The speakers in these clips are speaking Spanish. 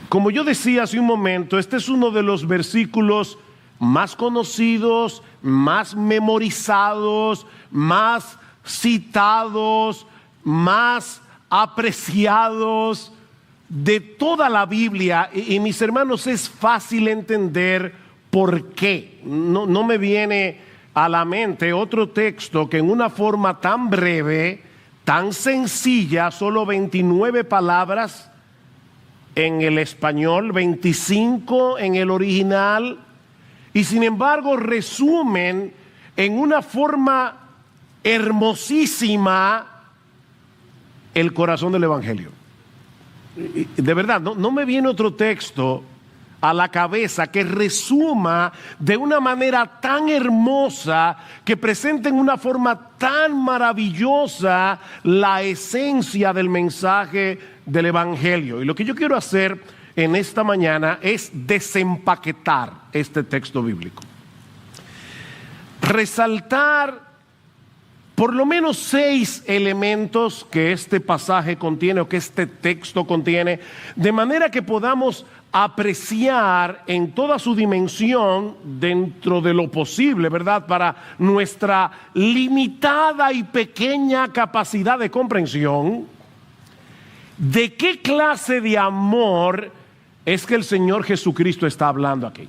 Como yo decía hace un momento, este es uno de los versículos más conocidos, más memorizados, más citados, más apreciados de toda la Biblia. Y mis hermanos, es fácil entender por qué. No me viene a la mente otro texto que en una forma tan breve, tan sencilla, solo 29 palabras en el español, 25 en el original, y sin embargo resumen en una forma hermosísima el corazón del Evangelio. De verdad, no me viene otro texto a la cabeza que resuma de una manera tan hermosa, que presente en una forma tan maravillosa la esencia del mensaje del Evangelio. Y lo que yo quiero hacer en esta mañana es desempaquetar este texto bíblico, resaltar por lo menos 6 elementos que este pasaje contiene o que este texto contiene, de manera que podamos apreciar en toda su dimensión, dentro de lo posible, ¿verdad?, para nuestra limitada y pequeña capacidad de comprensión, de qué clase de amor es que el Señor Jesucristo está hablando aquí.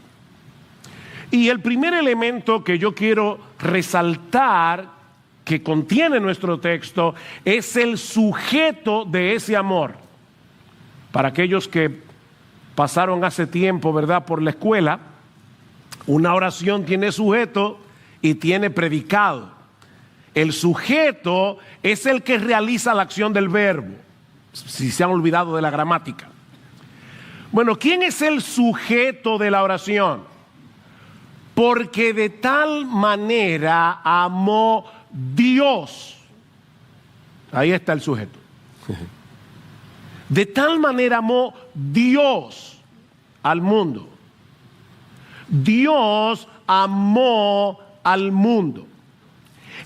Y el primer elemento que yo quiero resaltar, que contiene nuestro texto, es el sujeto de ese amor. Para aquellos que pasaron hace tiempo, ¿verdad?, por la escuela, una oración tiene sujeto y tiene predicado. El sujeto es el que realiza la acción del verbo, si se han olvidado de la gramática. Bueno, ¿quién es el sujeto de la oración? Porque de tal manera amó Dios. Ahí está el sujeto. De tal manera amó Dios al mundo. Dios amó al mundo.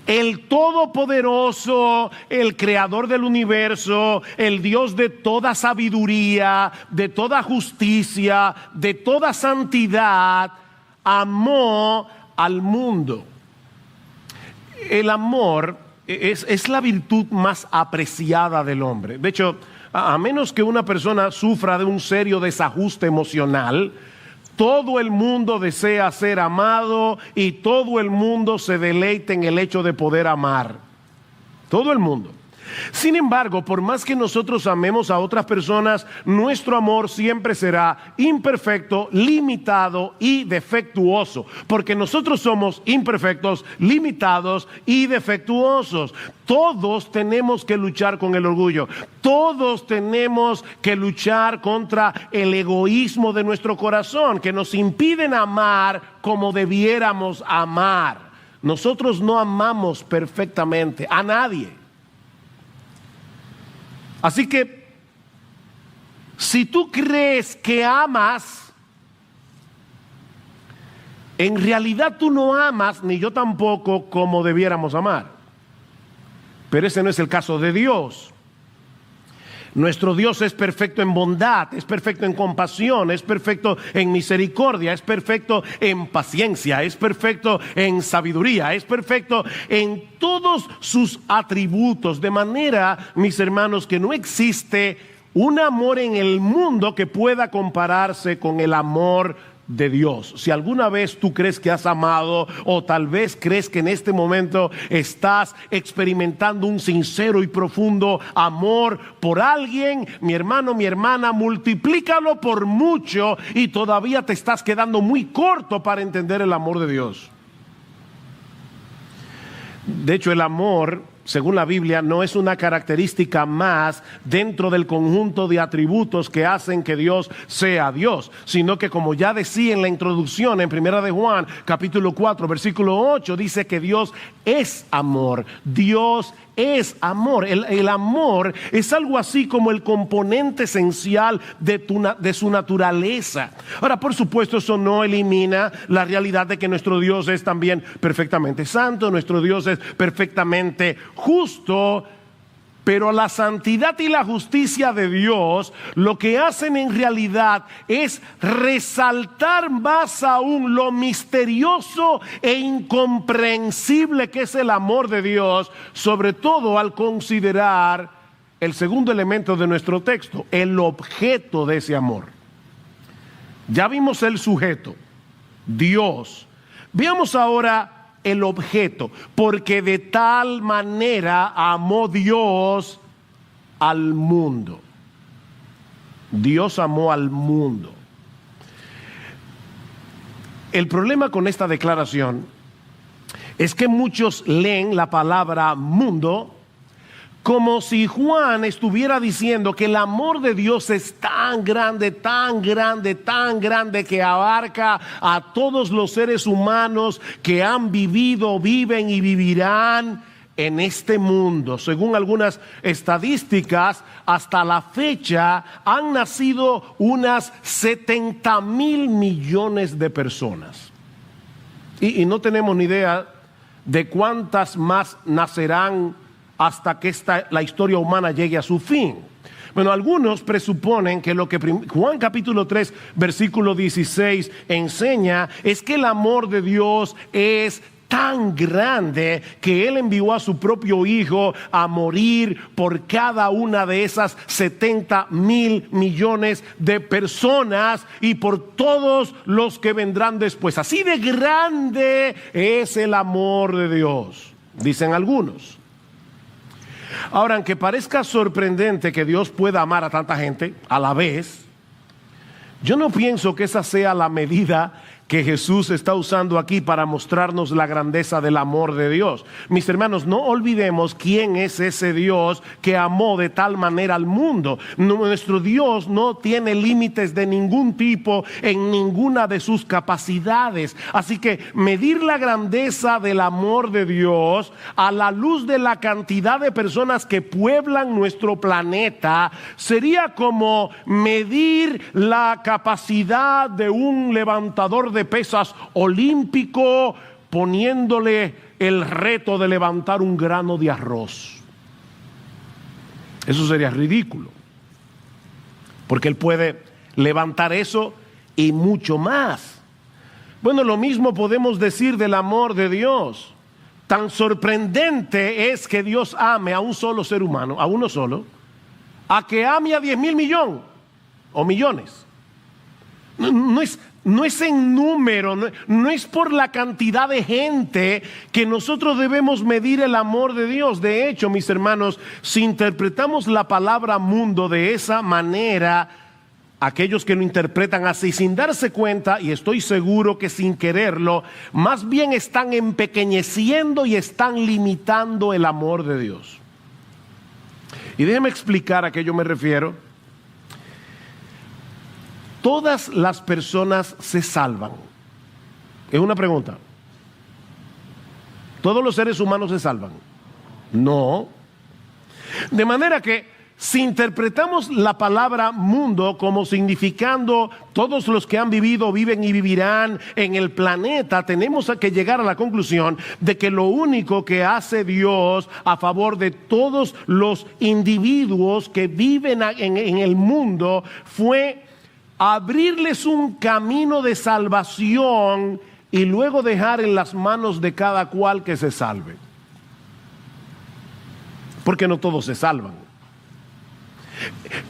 El Todopoderoso, el Creador del universo, el Dios de toda sabiduría, de toda justicia, de toda santidad, amó al mundo. El amor es la virtud más apreciada del hombre. De hecho, a menos que una persona sufra de un serio desajuste emocional, todo el mundo desea ser amado y todo el mundo se deleita en el hecho de poder amar. Todo el mundo. Sin embargo, por más que nosotros amemos a otras personas, nuestro amor siempre será imperfecto, limitado y defectuoso, porque nosotros somos imperfectos, limitados y defectuosos. Todos tenemos que luchar con el orgullo, todos tenemos que luchar contra el egoísmo de nuestro corazón, que nos impiden amar como debiéramos amar. Nosotros no amamos perfectamente a nadie. Así que, si tú crees que amas, en realidad tú no amas, ni yo tampoco, como debiéramos amar. Pero ese no es el caso de Dios. Nuestro Dios es perfecto en bondad, es perfecto en compasión, es perfecto en misericordia, es perfecto en paciencia, es perfecto en sabiduría, es perfecto en todos sus atributos. De manera, mis hermanos, que no existe un amor en el mundo que pueda compararse con el amor de Dios. Si alguna vez tú crees que has amado, o tal vez crees que en este momento estás experimentando un sincero y profundo amor por alguien, mi hermano, mi hermana, multiplícalo por mucho y todavía te estás quedando muy corto para entender el amor de Dios. De hecho, el amor, según la Biblia, no es una característica más dentro del conjunto de atributos que hacen que Dios sea Dios, sino que, como ya decía en la introducción en 1 de Juan, capítulo 4, versículo 8, dice que Dios es amor. Dios es amor. El amor es algo así como el componente esencial de su naturaleza. Ahora, por supuesto, eso no elimina la realidad de que nuestro Dios es también perfectamente santo, nuestro Dios es perfectamente justo, Pero la santidad y la justicia de Dios lo que hacen en realidad es resaltar más aún lo misterioso e incomprensible que es el amor de Dios, sobre todo al considerar el segundo elemento de nuestro texto, el objeto de ese amor. Ya vimos el sujeto, Dios. Veamos ahora el objeto, porque de tal manera amó Dios al mundo. Dios amó al mundo. El problema con esta declaración es que muchos leen la palabra mundo como si Juan estuviera diciendo que el amor de Dios es tan grande, tan grande, tan grande, que abarca a todos los seres humanos que han vivido, viven y vivirán en este mundo. Según algunas estadísticas, hasta la fecha han nacido unas 70,000 millones de personas. Y no tenemos ni idea de cuántas más nacerán hasta que la historia humana llegue a su fin. Bueno, algunos presuponen que lo que Juan capítulo 3 versículo 16 enseña es que el amor de Dios es tan grande que Él envió a su propio Hijo a morir por cada una de esas 70,000 millones de personas y por todos los que vendrán después. Así de grande es el amor de Dios, dicen algunos. Ahora, aunque parezca sorprendente que Dios pueda amar a tanta gente a la vez, yo no pienso que esa sea la medida que Jesús está usando aquí para mostrarnos la grandeza del amor de Dios. Mis hermanos, no olvidemos quién es ese Dios que amó de tal manera al mundo. Nuestro Dios no tiene límites de ningún tipo en ninguna de sus capacidades. Así que medir la grandeza del amor de Dios a la luz de la cantidad de personas que pueblan nuestro planeta sería como medir la capacidad de un levantador de pesas olímpico poniéndole el reto de levantar un grano de arroz. Eso sería ridículo, porque él puede levantar eso y mucho más. Bueno, lo mismo podemos decir del amor de Dios. Tan sorprendente es que Dios ame a un solo ser humano, a uno solo, a que ame a 10,000 millones o millones. No es en número, no es por la cantidad de gente que nosotros debemos medir el amor de Dios. De hecho, mis hermanos, si interpretamos la palabra mundo de esa manera, aquellos que lo interpretan así sin darse cuenta, y estoy seguro que sin quererlo, más bien están empequeñeciendo y están limitando el amor de Dios. Y déjeme explicar a qué yo me refiero. ¿Todas las personas se salvan? Es una pregunta. ¿Todos los seres humanos se salvan? No. De manera que si interpretamos la palabra mundo como significando todos los que han vivido, viven y vivirán en el planeta, tenemos que llegar a la conclusión de que lo único que hace Dios a favor de todos los individuos que viven en el mundo fue abrirles un camino de salvación y luego dejar en las manos de cada cual que se salve. Porque no todos se salvan.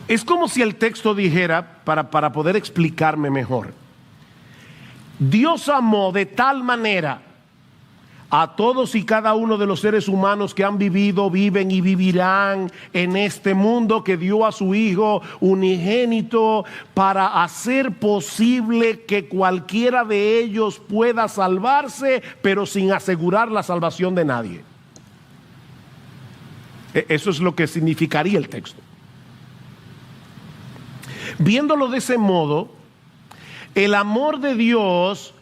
Es como si el texto dijera, para poder explicarme mejor, Dios amó de tal manera a todos y cada uno de los seres humanos que han vivido, viven y vivirán en este mundo, que dio a su Hijo unigénito para hacer posible que cualquiera de ellos pueda salvarse, pero sin asegurar la salvación de nadie. Eso es lo que significaría el texto. Viéndolo de ese modo, el amor de Dios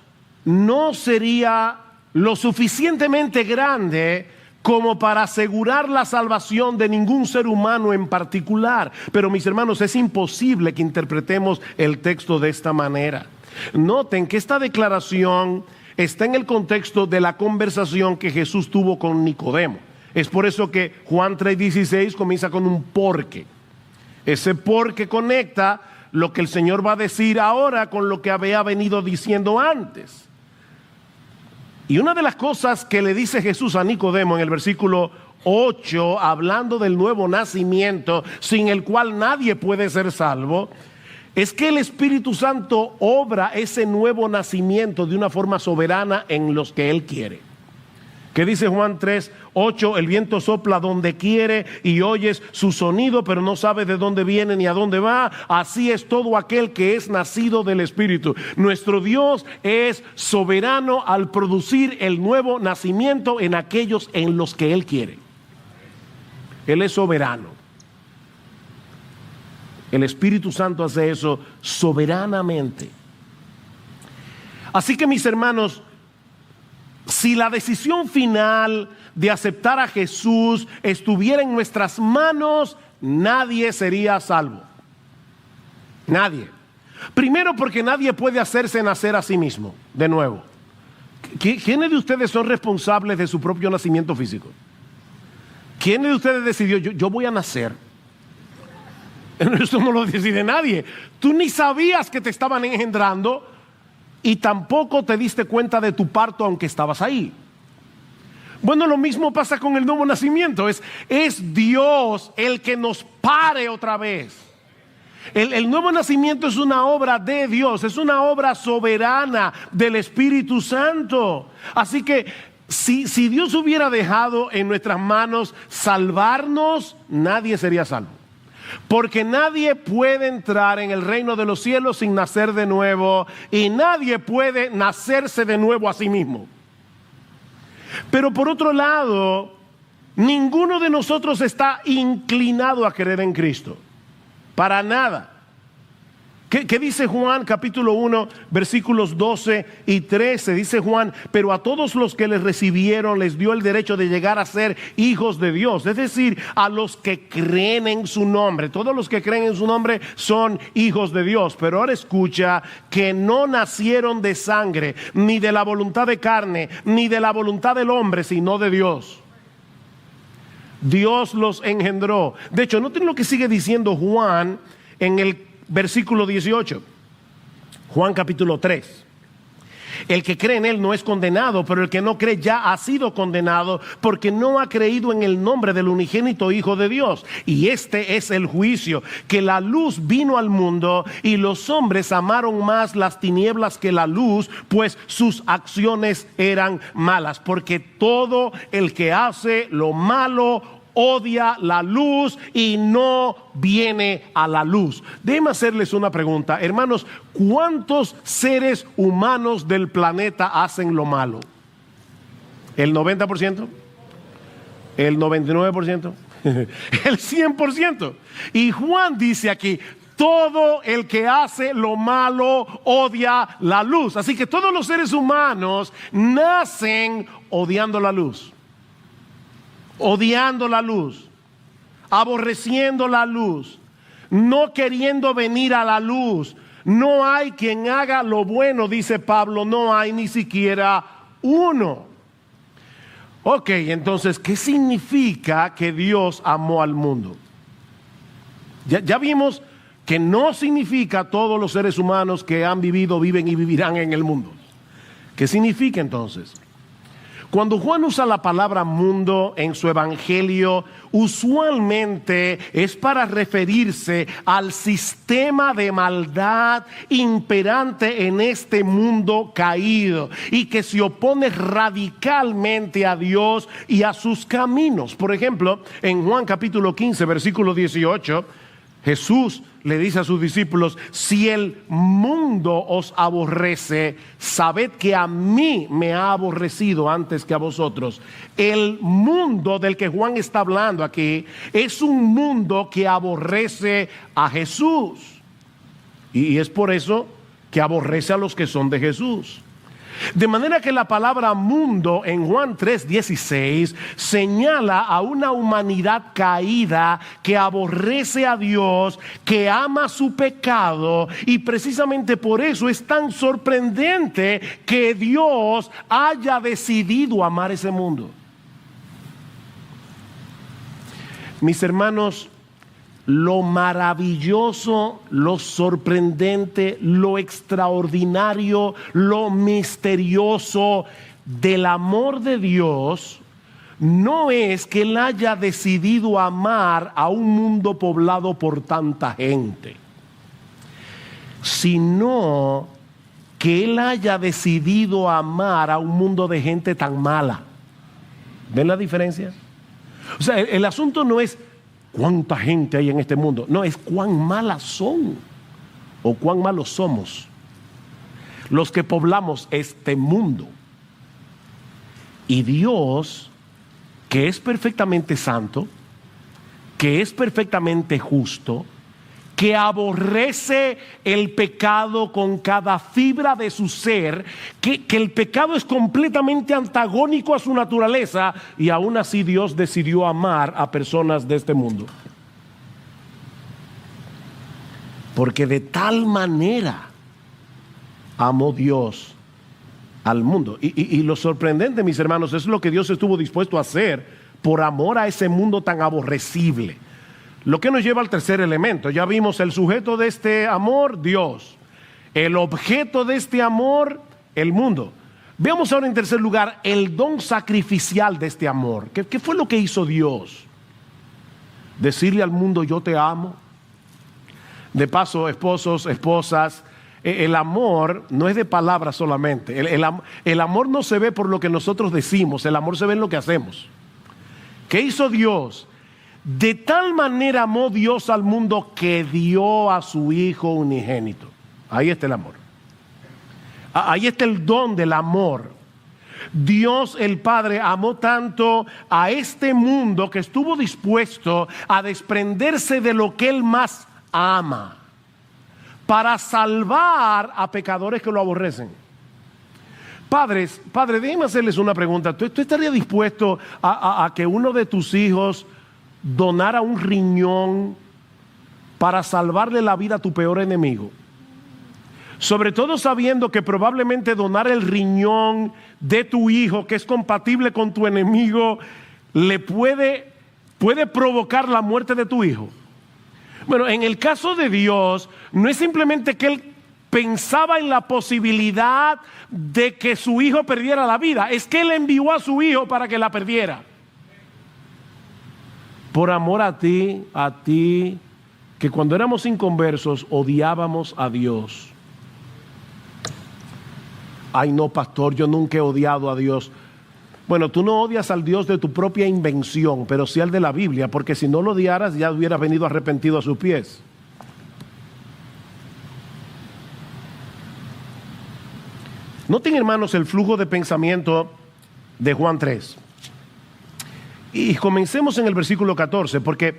no sería lo suficientemente grande como para asegurar la salvación de ningún ser humano en particular. Pero mis hermanos, es imposible que interpretemos el texto de esta manera. Noten que esta declaración está en el contexto de la conversación que Jesús tuvo con Nicodemo. Es por eso que Juan 3:16 comienza con un porque. Ese porque conecta lo que el Señor va a decir ahora con lo que había venido diciendo antes. Y una de las cosas que le dice Jesús a Nicodemo en el versículo 8, hablando del nuevo nacimiento, sin el cual nadie puede ser salvo, es que el Espíritu Santo obra ese nuevo nacimiento de una forma soberana en los que Él quiere. ¿Qué dice Juan 3:8? El viento sopla donde quiere y oyes su sonido, pero no sabes de dónde viene ni a dónde va. Así es todo aquel que es nacido del Espíritu. Nuestro Dios es soberano al producir el nuevo nacimiento en aquellos en los que Él quiere. Él es soberano. El Espíritu Santo hace eso soberanamente. Así que, mis hermanos, si la decisión final de aceptar a Jesús estuviera en nuestras manos, nadie sería salvo. Nadie. Primero, porque nadie puede hacerse nacer a sí mismo de nuevo. ¿Quiénes de ustedes son responsables de su propio nacimiento físico? ¿Quién de ustedes decidió, yo voy a nacer? Eso no lo decide nadie. Tú ni sabías que te estaban engendrando y tampoco te diste cuenta de tu parto aunque estabas ahí. Bueno, lo mismo pasa con el nuevo nacimiento. Es Dios el que nos pare otra vez. El nuevo nacimiento es una obra de Dios, es una obra soberana del Espíritu Santo. Así que si Dios hubiera dejado en nuestras manos salvarnos, nadie sería salvo. Porque nadie puede entrar en el reino de los cielos sin nacer de nuevo, y nadie puede nacerse de nuevo a sí mismo. Pero por otro lado, ninguno de nosotros está inclinado a creer en Cristo. Para nada. ¿Qué dice Juan capítulo 1 versículos 12 y 13? Dice Juan: pero a todos los que les recibieron les dio el derecho de llegar a ser hijos de Dios. Es decir, a los que creen en su nombre. Todos los que creen en su nombre son hijos de Dios. Pero ahora escucha: que no nacieron de sangre, ni de la voluntad de carne, ni de la voluntad del hombre, sino de Dios. Dios los engendró. De hecho, noten lo que sigue diciendo Juan en el versículo 18, Juan capítulo 3. El que cree en Él no es condenado, pero el que no cree ya ha sido condenado, porque no ha creído en el nombre del unigénito Hijo de Dios. Y este es el juicio, que la luz vino al mundo y los hombres amaron más las tinieblas que la luz, pues sus acciones eran malas. Porque todo el que hace lo malo odia la luz y no viene a la luz. Déjenme hacerles una pregunta, hermanos. ¿Cuántos seres humanos del planeta hacen lo malo? ¿El 90%? ¿El 99%? ¿El 100%? Y Juan dice aquí: todo el que hace lo malo odia la luz. Así que todos los seres humanos nacen odiando la luz. Odiando la luz, aborreciendo la luz, no queriendo venir a la luz. No hay quien haga lo bueno, dice Pablo, no hay ni siquiera uno. Ok, entonces, ¿qué significa que Dios amó al mundo? Ya vimos que no significa todos los seres humanos que han vivido, viven y vivirán en el mundo. ¿Qué significa entonces? Cuando Juan usa la palabra mundo en su evangelio, usualmente es para referirse al sistema de maldad imperante en este mundo caído y que se opone radicalmente a Dios y a sus caminos. Por ejemplo, en Juan capítulo 15, versículo 18, Jesús le dice a sus discípulos: si el mundo os aborrece, sabed que a mí me ha aborrecido antes que a vosotros. El mundo del que Juan está hablando aquí es un mundo que aborrece a Jesús. Y es por eso que aborrece a los que son de Jesús. De manera que la palabra mundo en Juan 3:16 señala a una humanidad caída que aborrece a Dios, que ama su pecado, y precisamente por eso es tan sorprendente que Dios haya decidido amar ese mundo. Mis hermanos, lo maravilloso, lo sorprendente, lo extraordinario, lo misterioso del amor de Dios no es que Él haya decidido amar a un mundo poblado por tanta gente, sino que Él haya decidido amar a un mundo de gente tan mala. ¿Ven la diferencia? O sea, el asunto no es cuánta gente hay en este mundo, no, es cuán malas son o cuán malos somos los que poblamos este mundo. Y Dios, que es perfectamente santo, que es perfectamente justo, que aborrece el pecado con cada fibra de su ser, que el pecado es completamente antagónico a su naturaleza, y aún así Dios decidió amar a personas de este mundo. Porque de tal manera amó Dios al mundo. Y lo sorprendente, mis hermanos, es lo que Dios estuvo dispuesto a hacer por amor a ese mundo tan aborrecible. Lo que nos lleva al tercer elemento. Ya vimos el sujeto de este amor, Dios. El objeto de este amor, el mundo. Veamos ahora en tercer lugar el don sacrificial de este amor. ¿Qué fue lo que hizo Dios? Decirle al mundo, yo te amo. De paso, esposos, esposas, el amor no es de palabras solamente. El amor no se ve por lo que nosotros decimos, el amor se ve en lo que hacemos. ¿Qué hizo Dios? De tal manera amó Dios al mundo que dio a su Hijo unigénito. Ahí está el amor. Ahí está el don del amor. Dios el Padre amó tanto a este mundo que estuvo dispuesto a desprenderse de lo que Él más ama para salvar a pecadores que lo aborrecen. Padre, déjenme hacerles una pregunta. ¿Tú estarías dispuesto a que uno de tus hijos donara un riñón para salvarle la vida a tu peor enemigo? Sobre todo sabiendo que probablemente donar el riñón de tu hijo, que es compatible con tu enemigo, le puede provocar la muerte de tu hijo. Bueno, en el caso de Dios, no es simplemente que Él pensaba en la posibilidad de que su hijo perdiera la vida, es que Él envió a su hijo para que la perdiera. Por amor a ti, que cuando éramos inconversos odiábamos a Dios. Ay no, pastor, yo nunca he odiado a Dios. Bueno, tú no odias al Dios de tu propia invención, pero sí al de la Biblia, porque si no lo odiaras ya hubieras venido arrepentido a sus pies. Noten, hermanos, el flujo de pensamiento de Juan 3. Y comencemos en el versículo 14, porque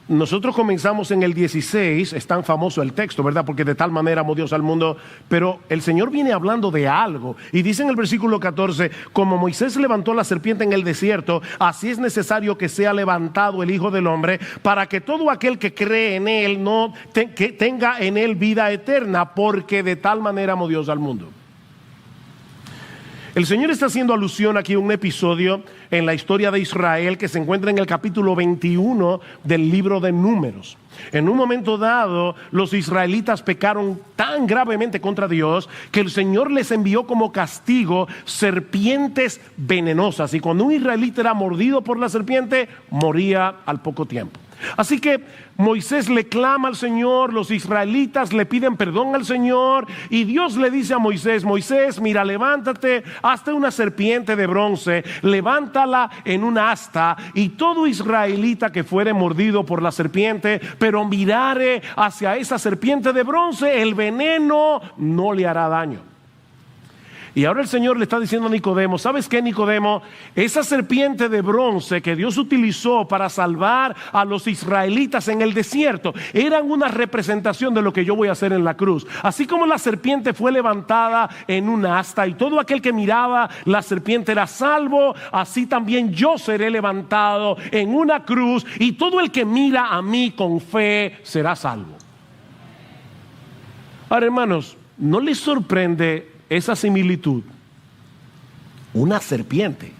nosotros comenzamos en el 16, es tan famoso el texto, ¿verdad? Porque de tal manera amó Dios al mundo, pero el Señor viene hablando de algo, y dice en el versículo 14, como Moisés levantó la serpiente en el desierto, así es necesario que sea levantado el Hijo del Hombre, para que todo aquel que cree en Él que tenga en Él vida eterna, porque de tal manera amó Dios al mundo. El Señor está haciendo alusión aquí a un episodio en la historia de Israel que se encuentra en el capítulo 21 del libro de Números. En un momento dado, los israelitas pecaron tan gravemente contra Dios que el Señor les envió como castigo serpientes venenosas. Y cuando un israelita era mordido por la serpiente, moría al poco tiempo. Así que Moisés le clama al Señor, los israelitas le piden perdón al Señor, y Dios le dice a Moisés, Moisés, mira, levántate, hazte una serpiente de bronce, levántala en un asta, y todo israelita que fuere mordido por la serpiente, pero mirare hacia esa serpiente de bronce, el veneno no le hará daño. Y ahora el Señor le está diciendo a Nicodemo, ¿sabes qué, Nicodemo? Esa serpiente de bronce que Dios utilizó para salvar a los israelitas en el desierto, eran una representación de lo que yo voy a hacer en la cruz. Así como la serpiente fue levantada en un asta y todo aquel que miraba la serpiente era salvo, así también yo seré levantado en una cruz y todo el que mira a mí con fe será salvo. Ahora, hermanos, ¿no les sorprende esa similitud? Una serpiente.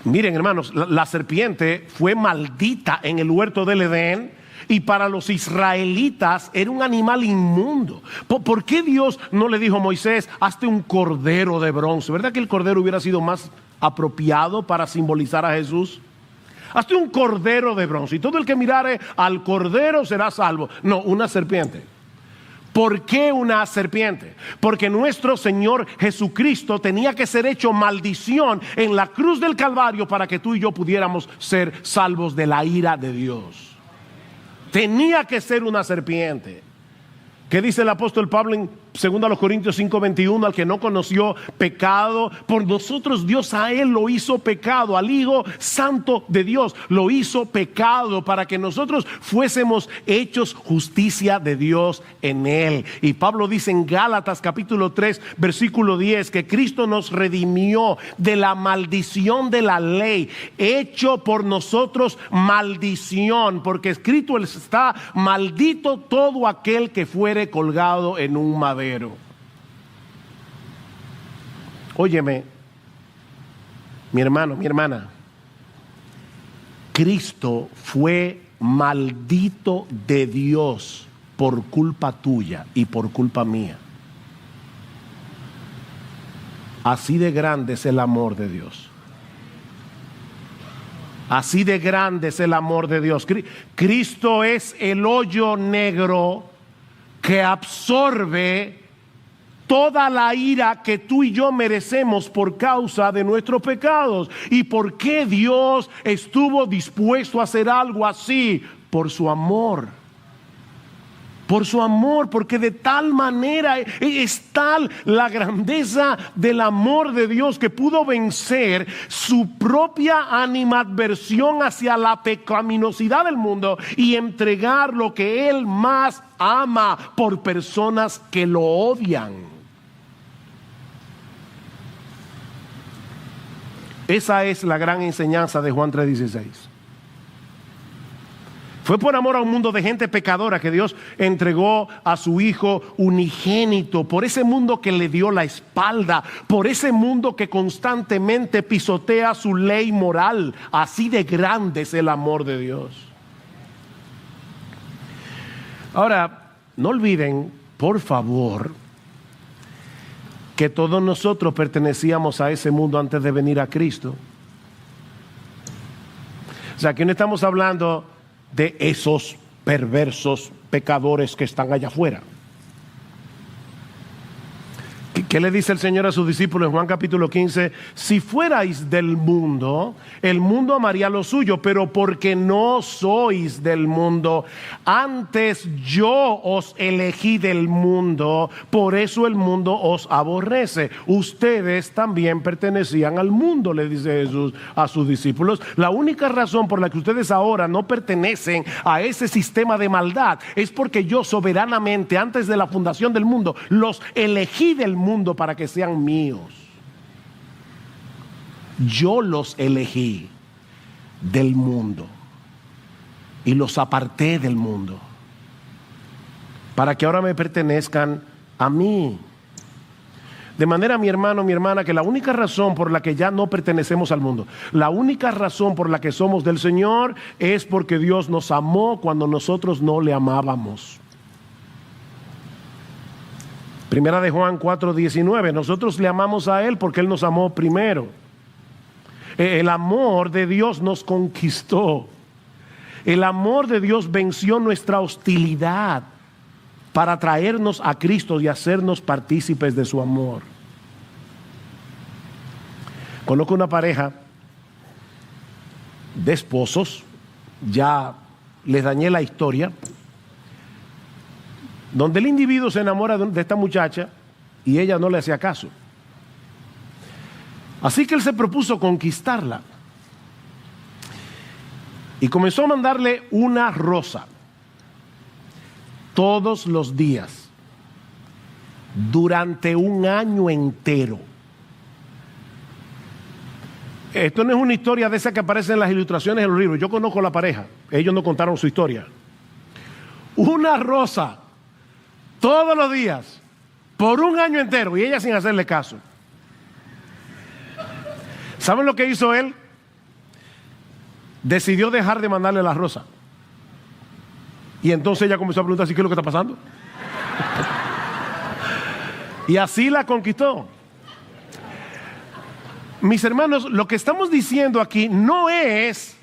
Miren, hermanos, la serpiente fue maldita en el huerto del Edén y para los israelitas era un animal inmundo. ¿Por qué Dios no le dijo a Moisés, hazte un cordero de bronce? ¿Verdad que el cordero hubiera sido más apropiado para simbolizar a Jesús? Hazte un cordero de bronce y todo el que mirare al cordero será salvo. No, una serpiente. ¿Por qué una serpiente? Porque nuestro Señor Jesucristo tenía que ser hecho maldición en la cruz del Calvario para que tú y yo pudiéramos ser salvos de la ira de Dios. Tenía que ser una serpiente. ¿Qué dice el apóstol Pablo en 2 Corintios 5:21? Al que no conoció pecado, por nosotros Dios a él lo hizo pecado, al Hijo Santo de Dios lo hizo pecado para que nosotros fuésemos hechos justicia de Dios en él. Y Pablo dice en Gálatas capítulo 3 versículo 10 que Cristo nos redimió de la maldición de la ley, hecho por nosotros maldición, porque escrito está: maldito todo aquel que fuere colgado en un madero. Óyeme, mi hermano, mi hermana, Cristo fue maldito de Dios por culpa tuya y por culpa mía. Así de grande es el amor de Dios. Así de grande es el amor de Dios. Cristo es el hoyo negro que absorbe toda la ira que tú y yo merecemos por causa de nuestros pecados. ¿Y por qué Dios estuvo dispuesto a hacer algo así? Por su amor. Por su amor, porque de tal manera es tal la grandeza del amor de Dios que pudo vencer su propia animadversión hacia la pecaminosidad del mundo y entregar lo que Él más ama por personas que lo odian. Esa es la gran enseñanza de Juan 3:16. Fue por amor a un mundo de gente pecadora que Dios entregó a su Hijo unigénito, por ese mundo que le dio la espalda, por ese mundo que constantemente pisotea su ley moral. Así de grande es el amor de Dios. Ahora, no olviden, por favor, que todos nosotros pertenecíamos a ese mundo antes de venir a Cristo. O sea, aquí no estamos hablando de esos perversos pecadores que están allá afuera. ¿Qué le dice el Señor a sus discípulos en Juan capítulo 15? Si fuerais del mundo, el mundo amaría lo suyo, pero porque no sois del mundo, antes yo os elegí del mundo, por eso el mundo os aborrece. Ustedes también pertenecían al mundo, le dice Jesús a sus discípulos. La única razón por la que ustedes ahora no pertenecen a ese sistema de maldad es porque yo soberanamente, antes de la fundación del mundo, los elegí del mundo para que sean míos. Yo los elegí del mundo y los aparté del mundo para que ahora me pertenezcan a mí. De manera, mi hermano, mi hermana, que la única razón por la que ya no pertenecemos al mundo, la única razón por la que somos del Señor es porque Dios nos amó cuando nosotros no le amábamos. Primera de Juan 4:19, nosotros le amamos a Él porque Él nos amó primero. El amor de Dios nos conquistó. El amor de Dios venció nuestra hostilidad para traernos a Cristo y hacernos partícipes de su amor. Conozco una pareja de esposos, ya les dañé la historia, donde el individuo se enamora de esta muchacha y ella no le hacía caso. Así que él se propuso conquistarla y comenzó a mandarle una rosa todos los días durante un año entero. Esto no es una historia de esa que aparece en las ilustraciones de los libros. Yo conozco a la pareja, ellos no contaron su historia. Una rosa todos los días, por un año entero, y ella sin hacerle caso. ¿Saben lo que hizo él? decidió dejar de mandarle la rosa. Y entonces ella comenzó a preguntar, ¿qué es lo que está pasando? Y así la conquistó. Mis hermanos, lo que estamos diciendo aquí no es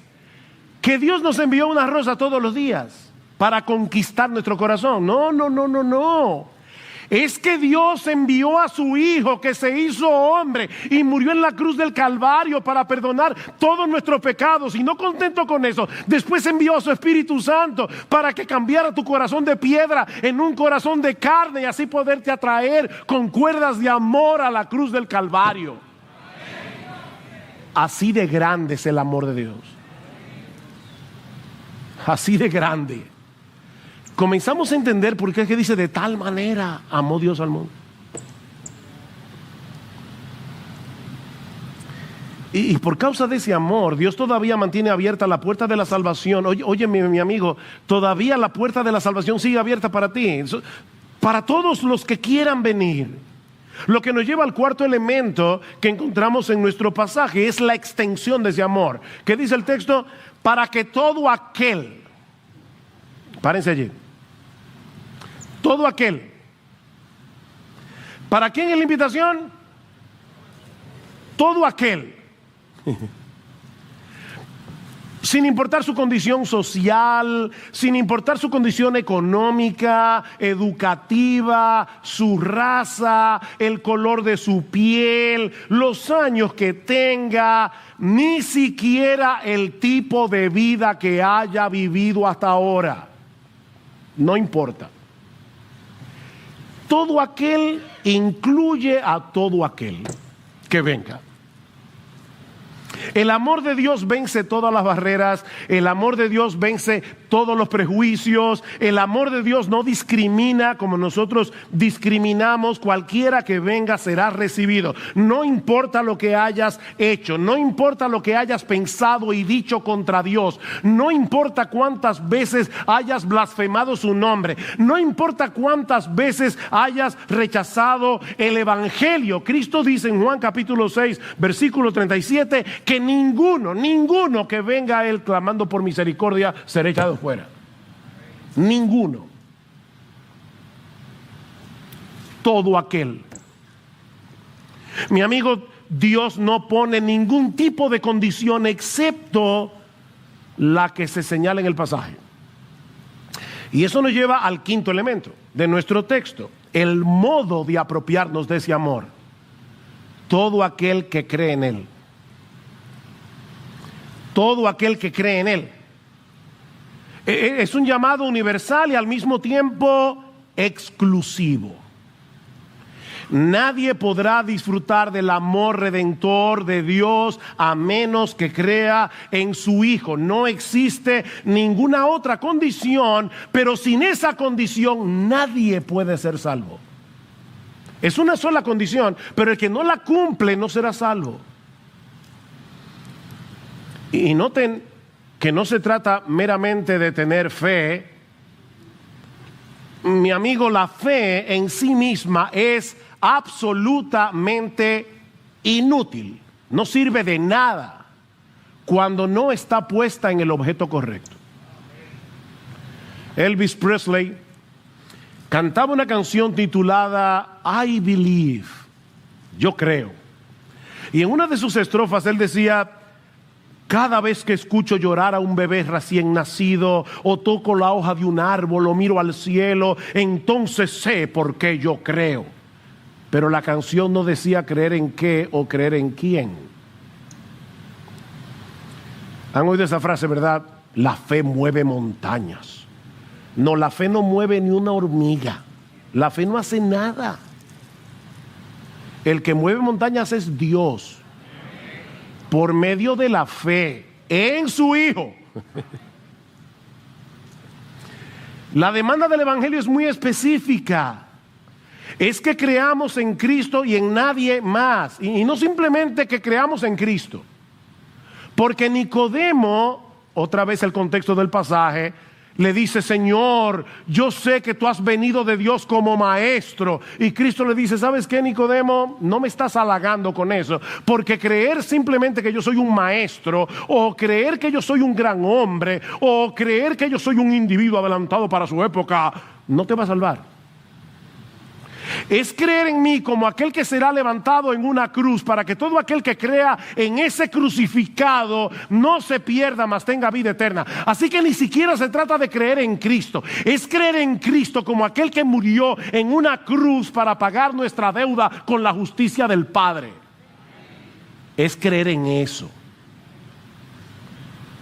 que Dios nos envió una rosa todos los días para conquistar nuestro corazón. No. Es que Dios envió a su Hijo, que se hizo hombre y murió en la cruz del Calvario para perdonar todos nuestros pecados. Y no contento con eso, después envió a su Espíritu Santo para que cambiara tu corazón de piedra en un corazón de carne y así poderte atraer con cuerdas de amor a la cruz del Calvario. Así de grande es el amor de Dios. Así de grande. Comenzamos a entender por qué es que dice: de tal manera amó Dios al mundo. Y por causa de ese amor, Dios todavía mantiene abierta la puerta de la salvación. Oye, mi amigo, todavía la puerta de la salvación sigue abierta para ti, para todos los que quieran venir. Lo que nos lleva al cuarto elemento que encontramos en nuestro pasaje es la extensión de ese amor. ¿Qué dice el texto? Para que todo aquel, párense allí, todo aquel. ¿Para quién es la invitación? Todo aquel. Sin importar su condición social, sin importar su condición económica, educativa, su raza, el color de su piel, los años que tenga, ni siquiera el tipo de vida que haya vivido hasta ahora. No importa. Todo aquel incluye a todo aquel que venga. El amor de Dios vence todas las barreras. El amor de Dios vence todos los prejuicios. El amor de Dios no discrimina como nosotros discriminamos. Cualquiera que venga será recibido. No importa lo que hayas hecho, no importa lo que hayas pensado y dicho contra Dios, no importa cuántas veces hayas blasfemado su nombre, no importa cuántas veces hayas rechazado el evangelio. Cristo dice en Juan capítulo 6 versículo 37 que ninguno que venga a Él clamando por misericordia será echado fuera. Ninguno. Todo aquel. Mi amigo, Dios no pone ningún tipo de condición excepto la que se señala en el pasaje. Y eso nos lleva al quinto elemento de nuestro texto: el modo de apropiarnos de ese amor. Todo aquel que cree en Él. Todo aquel que cree en Él. Es un llamado universal y al mismo tiempo exclusivo. Nadie podrá disfrutar del amor redentor de Dios a menos que crea en su Hijo. No existe ninguna otra condición, pero sin esa condición nadie puede ser salvo. Es una sola condición, pero el que no la cumple no será salvo. Y noten que no se trata meramente de tener fe. Mi amigo, la fe en sí misma es absolutamente inútil. No sirve de nada cuando no está puesta en el objeto correcto. Elvis Presley cantaba una canción titulada I Believe, yo creo. Y en una de sus estrofas él decía: cada vez que escucho llorar a un bebé recién nacido, o toco la hoja de un árbol, o miro al cielo, entonces sé por qué yo creo. Pero la canción no decía creer en qué o creer en quién. ¿Han oído esa frase, verdad? La fe mueve montañas. No, la fe no mueve ni una hormiga. La fe no hace nada. El que mueve montañas es Dios. Por medio de la fe en su Hijo. La demanda del Evangelio es muy específica. Es que creamos en Cristo y en nadie más. Y no simplemente que creamos en Cristo. Porque Nicodemo, otra vez el contexto del pasaje, le dice: Señor, yo sé que tú has venido de Dios como maestro. Y Cristo le dice: ¿sabes qué, Nicodemo? No me estás halagando con eso, porque creer simplemente que yo soy un maestro, o creer que yo soy un gran hombre, o creer que yo soy un individuo adelantado para su época, no te va a salvar. Es creer en mí como aquel que será levantado en una cruz, para que todo aquel que crea en ese crucificado no se pierda, mas tenga vida eterna. Así que ni siquiera se trata de creer en Cristo, es creer en Cristo como aquel que murió en una cruz para pagar nuestra deuda con la justicia del Padre. Es creer en eso,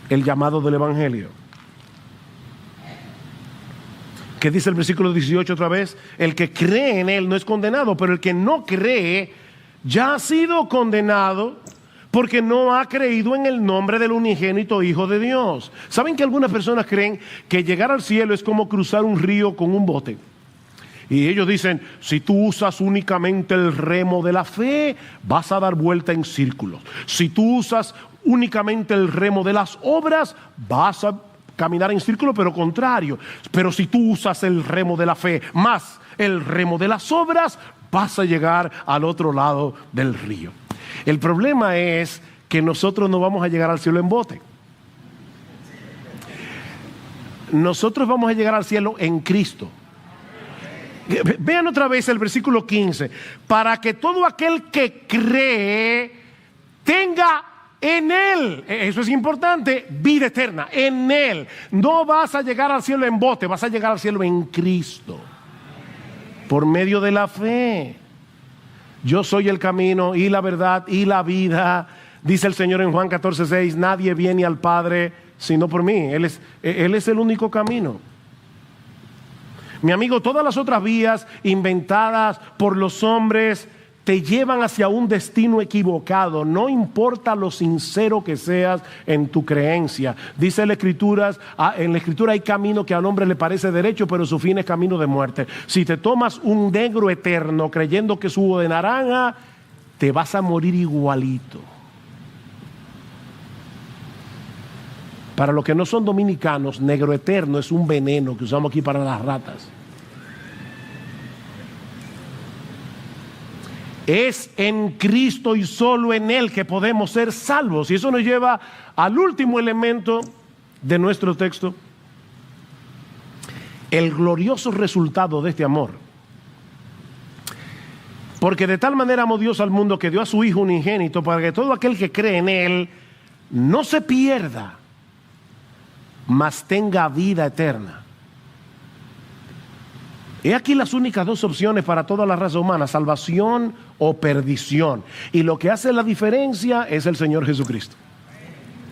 el llamado del Evangelio. ¿Qué dice el versículo 18 otra vez? El que cree en Él no es condenado, pero el que no cree ya ha sido condenado, porque no ha creído en el nombre del unigénito Hijo de Dios. ¿Saben que algunas personas creen que llegar al cielo es como cruzar un río con un bote? Y ellos dicen: si tú usas únicamente el remo de la fe, vas a dar vuelta en círculos. Si tú usas únicamente el remo de las obras, vas a caminar en círculo, pero contrario. Pero si tú usas el remo de la fe más el remo de las obras, vas a llegar al otro lado del río. El problema es que nosotros no vamos a llegar al cielo en bote. Nosotros vamos a llegar al cielo en Cristo. Vean otra vez el versículo 15. Para que todo aquel que cree tenga en Él, eso es importante, vida eterna, en Él. No vas a llegar al cielo en bote, vas a llegar al cielo en Cristo, por medio de la fe. Yo soy el camino y la verdad y la vida, dice el Señor en Juan 14:6. Nadie viene al Padre sino por mí. Él es el único camino. Mi amigo, todas las otras vías inventadas por los hombres te llevan hacia un destino equivocado. No importa lo sincero que seas en tu creencia. Dice en la Escritura hay camino que al hombre le parece derecho, pero su fin es camino de muerte. Si te tomas un negro eterno creyendo que es jugo de naranja, te vas a morir igualito. Para los que no son dominicanos, negro eterno es un veneno que usamos aquí para las ratas. Es en Cristo y solo en Él que podemos ser salvos. Y eso nos lleva al último elemento de nuestro texto: el glorioso resultado de este amor. Porque de tal manera amó Dios al mundo que dio a su Hijo unigénito, para que todo aquel que cree en Él no se pierda, mas tenga vida eterna. He aquí las únicas dos opciones para toda la raza humana: salvación o perdición. Y lo que hace la diferencia es el Señor Jesucristo.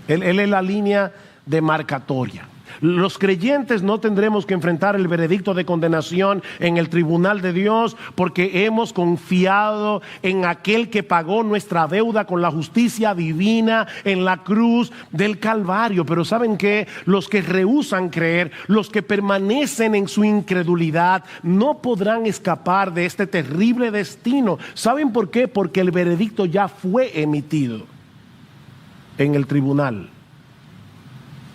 Él es la línea demarcatoria. Los creyentes no tendremos que enfrentar el veredicto de condenación en el tribunal de Dios, porque hemos confiado en aquel que pagó nuestra deuda con la justicia divina en la cruz del Calvario. Pero ¿saben qué? Los que rehúsan creer, los que permanecen en su incredulidad, no podrán escapar de este terrible destino. ¿Saben por qué? Porque el veredicto ya fue emitido en el tribunal.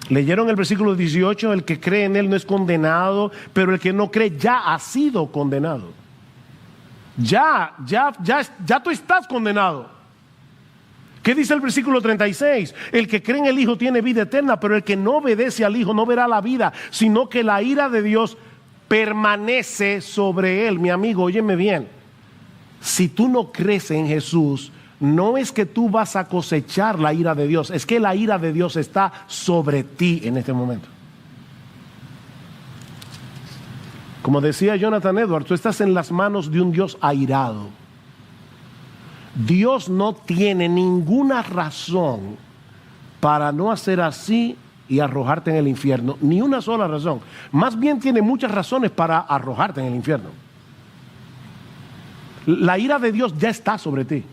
Leyeron el versículo 18: el que cree en Él no es condenado, pero el que no cree ya ha sido condenado. Ya tú estás condenado. ¿Qué dice el versículo 36? El que cree en el Hijo tiene vida eterna, pero el que no obedece al Hijo no verá la vida, sino que la ira de Dios permanece sobre él. Mi amigo, óyeme bien. Si tú no crees en Jesús, no es que tú vas a cosechar la ira de Dios, es que la ira de Dios está sobre ti en este momento. Como decía Jonathan Edwards, tú estás en las manos de un Dios airado. Dios no tiene ninguna razón para no hacer así y arrojarte en el infierno, ni una sola razón. Más bien tiene muchas razones para arrojarte en el infierno. La ira de Dios ya está sobre ti.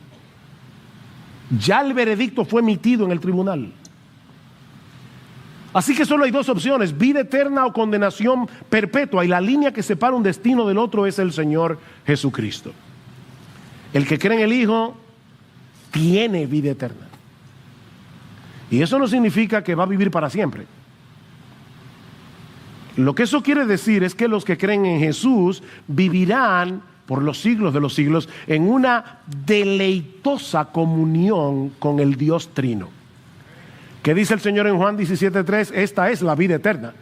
Ya el veredicto fue emitido en el tribunal. Así que solo hay dos opciones: vida eterna o condenación perpetua. Y la línea que separa un destino del otro es el Señor Jesucristo. El que cree en el Hijo tiene vida eterna. Y eso no significa que va a vivir para siempre. Lo que eso quiere decir es que los que creen en Jesús vivirán por los siglos de los siglos en una deleitosa comunión con el Dios Trino. ¿Qué dice el Señor en Juan 17:3? Esta es la vida eterna,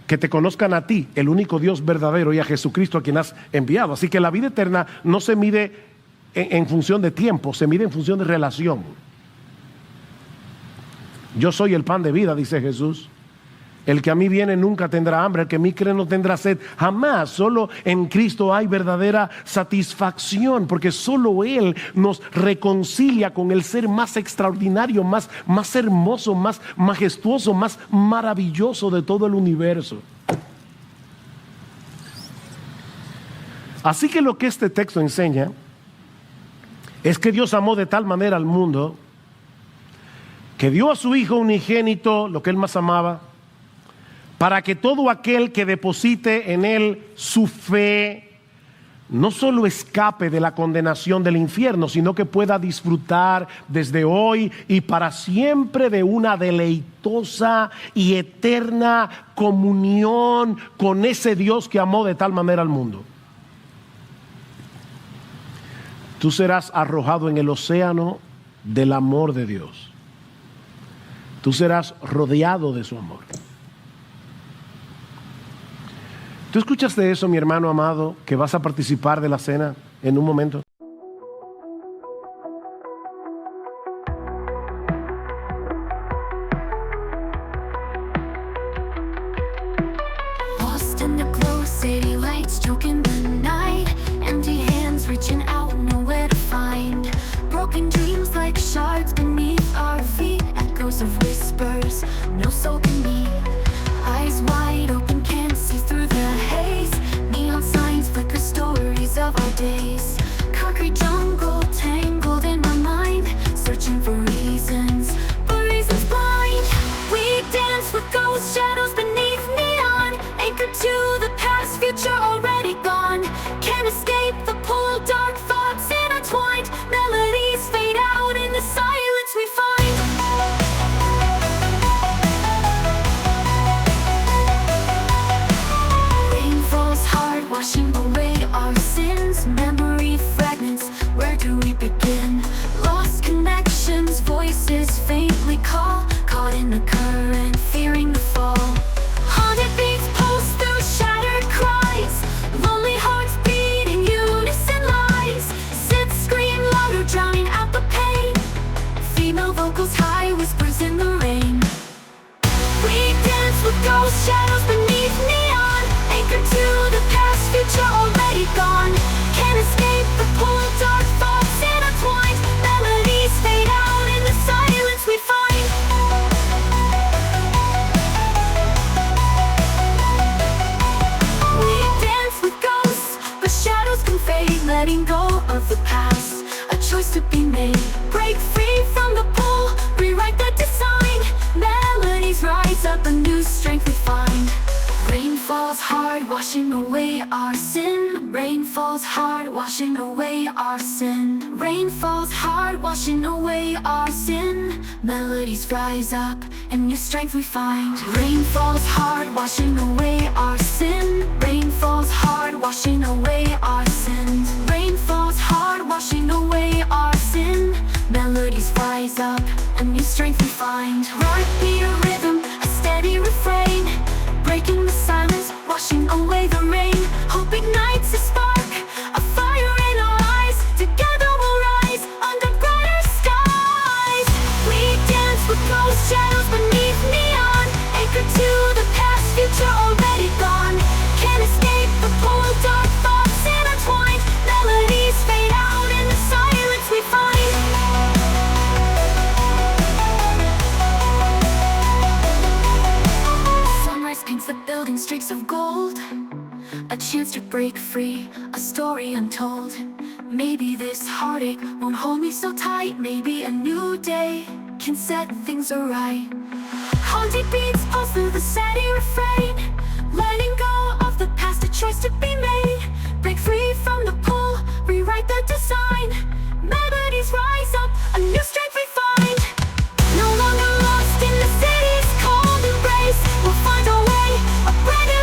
que te conozcan a ti, el único Dios verdadero, y a Jesucristo a quien has enviado. Así que la vida eterna no se mide en función de tiempo, se mide en función de relación. Yo soy el pan de vida, dice Jesús. El que a mí viene nunca tendrá hambre, el que en mí cree no tendrá sed, jamás. Solo en Cristo hay verdadera satisfacción, porque solo Él nos reconcilia con el ser más extraordinario, más hermoso, más majestuoso, más maravilloso de todo el universo. Así que lo que este texto enseña es que Dios amó de tal manera al mundo que dio a su Hijo unigénito, lo que Él más amaba, para que todo aquel que deposite en Él su fe no solo escape de la condenación del infierno, sino que pueda disfrutar desde hoy y para siempre de una deleitosa y eterna comunión con ese Dios que amó de tal manera al mundo. Tú serás arrojado en el océano del amor de Dios. Tú serás rodeado de su amor. ¿Tú escuchaste eso, mi hermano amado, que vas a participar de la cena en un momento? Lost in the glow, city lights choking the night. Empty hands reaching out, nowhere to find. Broken dreams like shards beneath our feet. Echoes of whispers, no soul can meet. Eyes wide open, can't see through the haze. Neon signs flicker, stories of our days. Concrete jungle tangled in my mind, searching for reasons, but reasons blind. We dance with ghost shadows beneath neon, anchored to the past, future already gone. Can't escape the pull, dark thoughts intertwined. Melodies fade out in the silence we find. Washing away our sins, memory fragments, where do we begin? Lost connections, voices faintly call, caught in the current, fearing the fall. Haunted beats pulse through shattered cries, lonely hearts beating unison lies. Synths scream louder, drowning out the pain. Female vocals high, whispers in the rain. We dance with ghost shadows beneath neon, anchored to the past, future already gone. Can't escape the pull, dark thoughts intertwined. Melodies fade out in the silence we find. We dance with ghosts, but shadows can fade. Letting go of the past, a choice to be made. Break free from the pull, rewrite the design. Melodies rise up, a new strength we find. Rain falls hard, washing away our sin. Rain falls hard, washing away our sin. Rain falls hard, washing away our sin. Melodies rise up, and new strength we find. Rain falls hard, washing away our sin. Rain falls hard, washing away our sins. Rain falls hard, washing away our sin. Melodies rise up, and new strength we find. Right beat a rhythm, a steady refrain. Breaking the silence, washing away the rain. Hope ignites a spark, a fire in our eyes. Together we'll rise under brighter skies. We dance with ghost shadows beneath neon, anchored to the past, future already gone. Can't escape the pull, dark thoughts intertwined. Melodies fade out in the silence we find. Paints the building streaks of gold, a chance to break free, a story untold. Maybe this heartache won't hold me so tight. Maybe a new day can set things right. Haunted beats pulse through the steady refrain. Letting go of the past, a choice to be made. Break free from the pull, rewrite the design. Melodies rise up, a new strength we find. No longer lost in the city's cold embrace. We'll find our way, a brand new